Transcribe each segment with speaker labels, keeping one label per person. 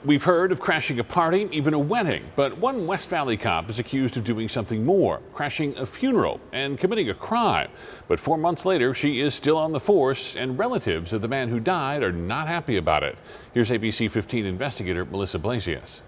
Speaker 1: We've heard of crashing a party, even a wedding, but one West Valley cop is accused of doing something more, crashing a funeral and committing a crime. But 4 months later, she is still on the force, and relatives of the man who died are not happy about it. Here's ABC 15 investigator Melissa BLASIUS.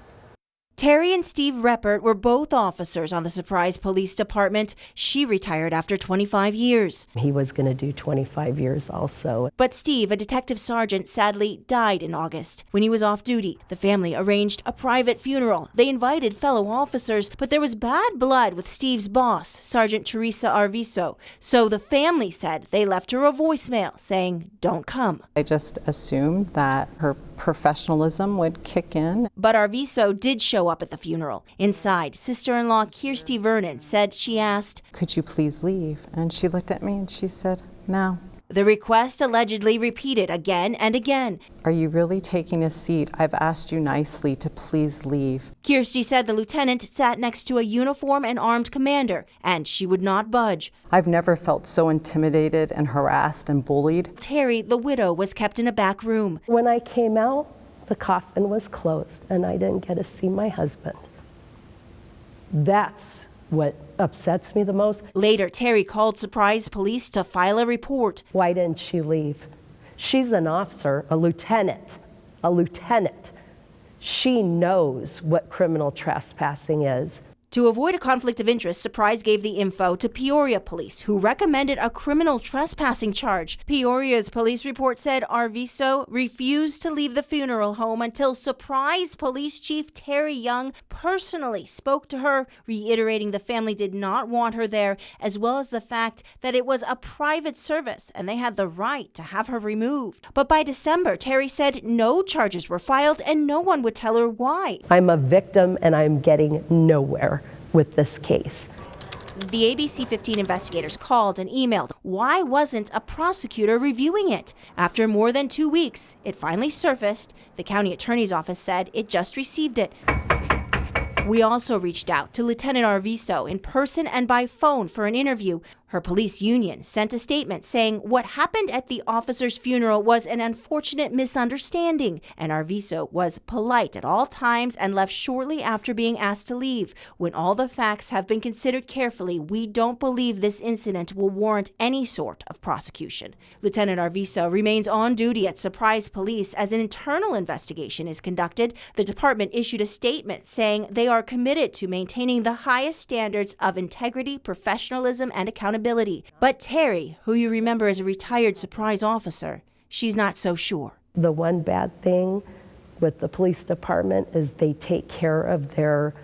Speaker 2: Terry and Steve REPPERT were both officers on the Surprise Police Department. She retired after 25 years.
Speaker 3: He was going to do 25 years also.
Speaker 2: But Steve, a detective sergeant, sadly died in August. When he was off duty, the family arranged a private funeral. They invited fellow officers, but there was bad blood with Steve's boss, Sergeant Teresa Arvizo. So the family said they left her a voicemail saying, "Don't come."
Speaker 4: I just assumed that her professionalism would kick in.
Speaker 2: But Arvizo did show up at the funeral. Inside, sister-in-law Kirsty Vernon said she asked,
Speaker 4: "Could you please leave?" And she looked at me and she said, "No."
Speaker 2: The request allegedly repeated again and again.
Speaker 4: "Are you really taking a seat? I've asked you nicely to please leave."
Speaker 2: Kirsty said the lieutenant sat next to a uniformed and armed commander, and she would not budge.
Speaker 4: I've never felt so intimidated and harassed and bullied.
Speaker 2: Terry, the widow, was kept in a back room.
Speaker 3: When I came out, the coffin was closed and I didn't get to see my husband. That's what upsets me the most.
Speaker 2: Later, Terry called Surprise Police to file a report.
Speaker 3: Why didn't she leave? She's an officer, a lieutenant. She knows what criminal trespassing is.
Speaker 2: To avoid a conflict of interest, Surprise gave the info to Peoria Police, who recommended a criminal trespassing charge. Peoria's police report said Arvizo refused to leave the funeral home until Surprise Police Chief Terry Young personally spoke to her, reiterating the family did not want her there, as well as the fact that it was a private service and they had the right to have her removed. But by December, Terry said no charges were filed and no one would tell her why.
Speaker 3: I'm a victim and I'm getting nowhere with this case.
Speaker 2: The ABC 15 investigators called and emailed. Why wasn't a prosecutor reviewing it? After more than 2 weeks, it finally surfaced. The county attorney's office said it just received it. We also reached out to Lieutenant Arvizo in person and by phone for an interview. Her police union sent a statement saying what happened at the officer's funeral was an unfortunate misunderstanding, and Arvizo was polite at all times and left shortly after being asked to leave. When all the facts have been considered carefully, we don't believe this incident will warrant any sort of prosecution. Lieutenant Arvizo remains on duty at Surprise Police as an internal investigation is conducted. The department issued a statement saying they are committed to maintaining the highest standards of integrity, professionalism, and accountability. But Terry, who you remember as a retired Surprise officer, she's not so sure.
Speaker 3: The one bad thing with the police department is they take care of their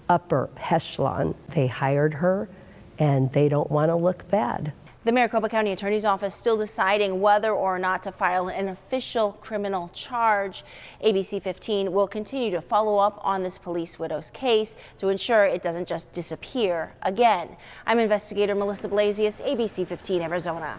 Speaker 3: upper echelon. They hired her and they don't want to look bad.
Speaker 2: The Maricopa County Attorney's Office still deciding whether or not to file an official criminal charge. ABC 15 will continue to follow up on this police widow's case to ensure it doesn't just disappear again. I'm investigator Melissa BLASIUS, ABC 15 Arizona.